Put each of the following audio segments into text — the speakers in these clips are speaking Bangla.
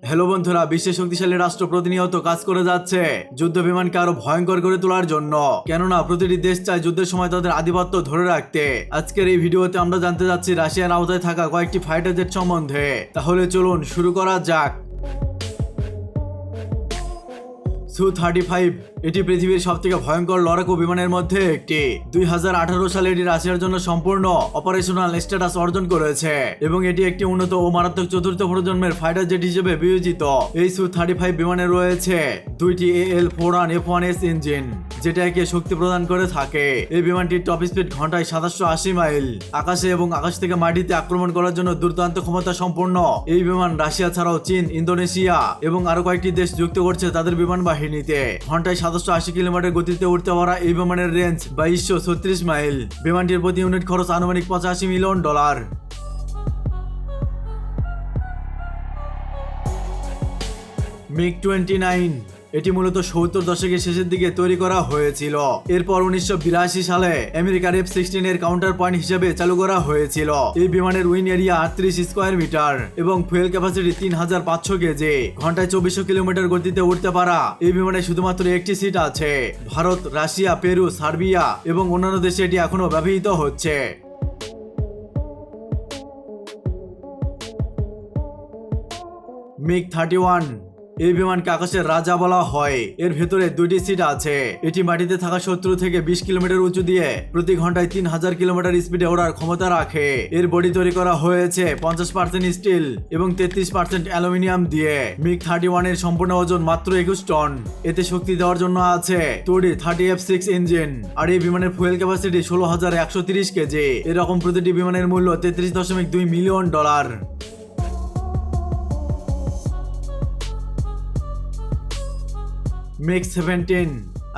হ্যালো বন্ধুরা, বিশ্বের শক্তিশালী রাষ্ট্র প্রতিনিয়ত কাজ করে যাচ্ছে যুদ্ধ বিমানকে আরো ভয়ঙ্কর করে তোলার জন্য। কেননা প্রতিটি দেশ চায় যুদ্ধের সময় তাদের আধিপত্য ধরে রাখতে। আজকের এই ভিডিওতে আমরা জানতে যাচ্ছি রাশিয়ার আওতায় থাকা কয়েকটি ফাইটার জেট সম্বন্ধে। তাহলে চলুন শুরু করা যাক। Su-35 এটি পৃথিবীর সবথেকে ভয়ঙ্কর লড়াকু বিমানের মধ্যে একটি। 2018 সালে এটি রাশিয়ার জন্য সম্পূর্ণ অপারেশনাল স্ট্যাটাস অর্জন করেছে এবং এটি একটি উন্নত ও মারাত্মক চতুর্থ প্রজন্মের ফাইটার জেট হিসেবে বিবেচিত। এই Su-35 বিমানে রয়েছে দুইটি AL-4F1S ইঞ্জিন, যেটা একে শক্তি প্রদান করে থাকে। এই বিমানটির টপ স্পিড ঘন্টায় 780 মাইল। আকাশে এবং আকাশ থেকে মাটিতে আক্রমণ করার জন্য দুর্দান্ত ক্ষমতা সম্পন্ন এই বিমান রাশিয়া ছাড়াও চীন, ইন্দোনেশিয়া এবং আরো কয়েকটি দেশ যুক্ত করছে তাদের বিমান বাহিনীতে। ঘন্টায় 780 কিলোমিটার গতিতে উঠতে পারা এই বিমানের রেঞ্জ 2236 মাইল। বিমানটির প্রতি ইউনিট খরচ আনুমানিক $85 মিলিয়ন। MiG-29 এটি মূলত 70 দশকের শেষের দিকে তৈরি করা হয়েছিল। এরপর 1982 সালে আমেরিকার F-16 এর কাউন্টার পয়েন্ট হিসেবে চালু করা হয়েছিল। এই বিমানের উইং এরিয়া 38 স্কয়ার মিটার এবং ফুয়েল ক্যাপাসিটি 3500 কেজি। ঘন্টায় 2400 কিলোমিটার গতিতে উঠতে পারা এই বিমানে শুধুমাত্র একটি সিট আছে। ভারত, রাশিয়া, পেরু, সার্বিয়া এবং অন্যান্য দেশে এটি এখনো ব্যবহৃত হচ্ছে। MiG-31 এই বিমানকে আকাশের রাজা বলা হয়। এর ভেতরে দুইটি সিট আছে। এটি মাটিতে থাকা শত্রু থেকে 20 কিলোমিটার উঁচু দিয়ে প্রতি ঘন্টায় 3000 কিলোমিটার স্পিডে ওড়ার ক্ষমতা রাখে। এর বডি তৈরি করা হয়েছে 50% স্টিল এবং 33% অ্যালুমিনিয়াম দিয়ে। MiG-31 এর সম্পূর্ণ ওজন মাত্র 21 টন। এতে শক্তি দেওয়ার জন্য আছে 2D 30F6 ইঞ্জিন। আর এই বিমানের ফুয়েল ক্যাপাসিটি 16130 কেজি। এরকম প্রতিটি বিমানের মূল্য $33.2 মিলিয়ন। MiG-17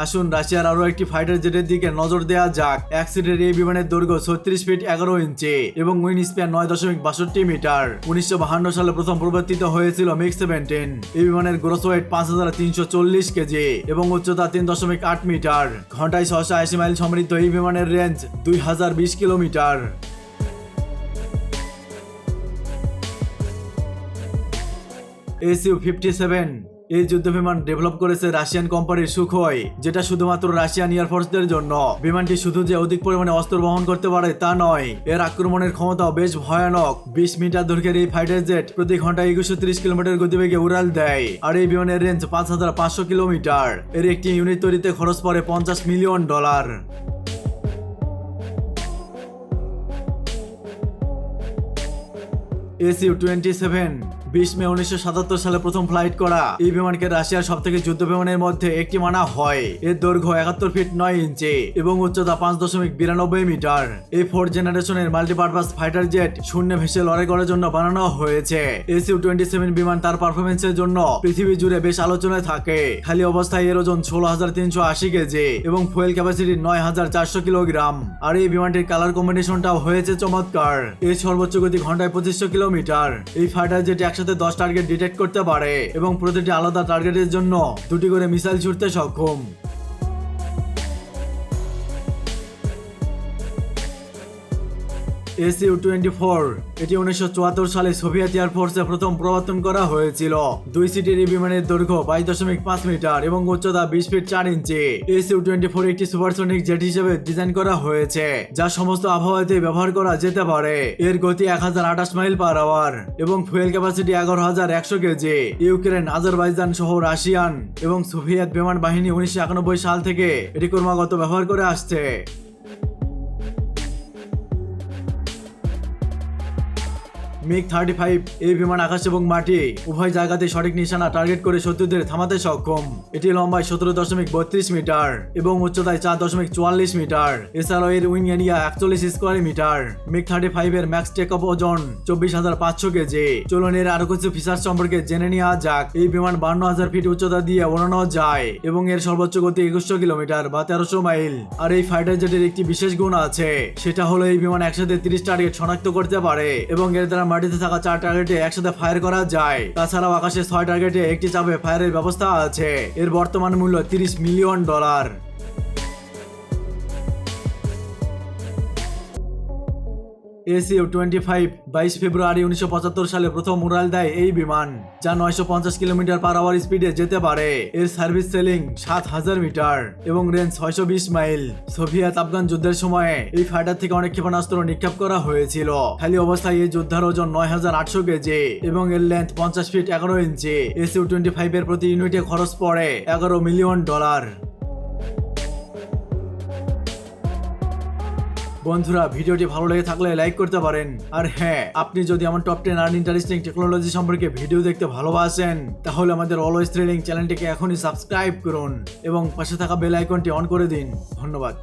আসুন রাশিয়ার আরো একটি ফাইটার জেটের দিকে নজর দেওয়া যাক। এক সিটের এই বিমানের দৈর্ঘ্য 36 ফিট 11 ইঞ্চি এবং উইং স্প্যান 9.62 মিটার। 1952 সালে প্রথম প্রবর্তিত হয়েছিল MiG-17। এই বিমানের গ্রস ওয়েট 5340 কেজি এবং উচ্চতা 3.8 মিটার। ঘন্টায় 680 মাইল সমৃদ্ধ এই বিমানের রেঞ্জ 2020 কিলোমিটার। Su-57 এই যুদ্ধ বিমান ডেভেলপ করেছে রাশিয়ান কোম্পানির সুখোই, যেটা শুধুমাত্র রাশিয়ান এয়ারফোর্সদের জন্য। বিমানটি শুধু যে অধিক পরিমাণে অস্ত্র বহন করতে পারে তা নয়, এর আক্রমণের ক্ষমতাও বেশ ভয়ানক। 20 মিটার দৈর্ঘ্যের এই ফাইটার জেট প্রতি ঘন্টায় 2130 কিলোমিটার গতিবেগে উড়াল দেয়। আর এই বিমানের রেঞ্জ 5500 কিলোমিটার। এর একটি ইউনিট তৈরিতে খরচ পড়ে $50 মিলিয়ন। Su-27 20 মে 1977 সালে প্রথম ফ্লাইট করা এই বিমানকে রাশিয়ার সবথেকে যুদ্ধ বিমানের মধ্যে একটি মানা হয়। এর দৈর্ঘ্য 71 ফিট 9 ইঞ্চি এবং উচ্চতা 5.92 মিটার। এই 4th জেনারেশনের মাল্টিপারপাস ফাইটার জেট শূন্যে ভেসে লড়াই করার জন্য বানানো হয়েছে। Su-27 বিমান তার পারফরমেন্সের জন্য পৃথিবী জুড়ে বেশ আলোচনায় থাকে। খালি অবস্থায় এর ওজন 16380 কেজি এবং ফুয়েল ক্যাপাসিটি 9400 কিলোগ্রাম। আর এই বিমানটির কালার কম্বিনেশনটাও হয়েছে চমৎকার। এর সর্বোচ্চ গতি ঘন্টায় 2500 কিলোমিটার। এই ফাইটার জেট একসাথে 10 টার্গেট ডিটেক্ট করতে পারে এবং প্রতিটি আলাদা টার্গেটের জন্য 2টি করে মিসাইল ছুড়তে সক্ষম। Su-24 এটি 1974 সালে সোভিয়েত এয়ারফোর্সে প্রথম প্রবর্তন করা হয়েছিল। 2 সিটের এই বিমানের দৈর্ঘ্য 22.5 মিটার এবং উচ্চতা 20 ফিট 4 ইঞ্চি। Su-24 একটি সুপারসনিক জেট হিসেবে ডিজাইন করা হয়েছে, যা সমস্ত আবহাওয়াতে ব্যবহার করা যেতে পারে। এর গতি 1028 মাইল পার আওয়ার এবং fuel capacity 11100 KG. Ukraine, Azerbaijan সহ রাশিয়ান এবং সোভিয়েত বিমান বাহিনী 1991 সাল থেকে এটি ক্রমাগত ব্যবহার করে আসছে। MiG-35 এই বিমান আকাশ এবং মাটি উভয় জায়গাতে সঠিক নিশানা টার্গেট করে শত্রুদের থামাতে সক্ষম। এটি লম্বায় 17.32 মিটার এবং উচ্চতায় 4.44 মিটার। এছাড়াও এর wing area 41 square metre. MiG-35 এর ম্যাক্স টেক অফ ওজন 24500 কেজি। চলুন এর আরো কিছু ফিচার সম্পর্কে জেনে নেওয়া যাক। এই বিমান 52000 ফিট উচ্চতা দিয়ে ওড়ানো যায় এবং এর সর্বোচ্চ গতি 2100 কিলোমিটার বা 1300 মাইল। আর এই ফাইটার জেটের একটি বিশেষ গুণ আছে, সেটা হলো এই বিমান একসাথে 30 টার্গেট শনাক্ত করতে পারে এবং এর দ্বারা মাটিতে থাকা 4 টার্গেটে একসাথে ফায়ার করা যায়। তাছাড়াও আকাশে 6 টার্গেটে একটি চাপে ফায়ারের ব্যবস্থা আছে। এর বর্তমান মূল্য $30 মিলিয়ন। SU-25 22 ফেব্রুয়ারি 1975 সালে প্রথম উড়াল দেয় এই বিমান, যা 950 কিলোমিটার পার আওয়ার স্পিডে যেতে পারে। এর সার্ভিস সেলিং 7000 মিটার এবং রেঞ্জ 620 মাইল। সোভিয়েত আফগান যুদ্ধের সময়ে এই ফাইটার থেকে অনেক ক্ষেপণাস্ত্র নিক্ষেপ করা হয়েছিল। খালি অবস্থায় এই যোদ্ধার ওজন 9800 কেজি এবং এর লেন্থ 50 ফিট 11 ইঞ্চি। SU-25 এর প্রতি ইউনিটে খরচ পড়ে $11 মিলিয়ন। বন্ধুরা, ভিডিওটি ভালো লেগে থাকলে লাইক করতে পারেন। আর হ্যাঁ, আপনি যদি আমার টপ 10 আর ইন্টারেস্টিং টেকনোলজি সম্পর্কে ভিডিও দেখতে ভালোবাসেন, তাহলে আমাদের অলওয়েজ থ্রিলিং চ্যানেলটিকে এখনই সাবস্ক্রাইব করুন এবং পাশে থাকা বেল আইকনটি অন করে দিন। ধন্যবাদ।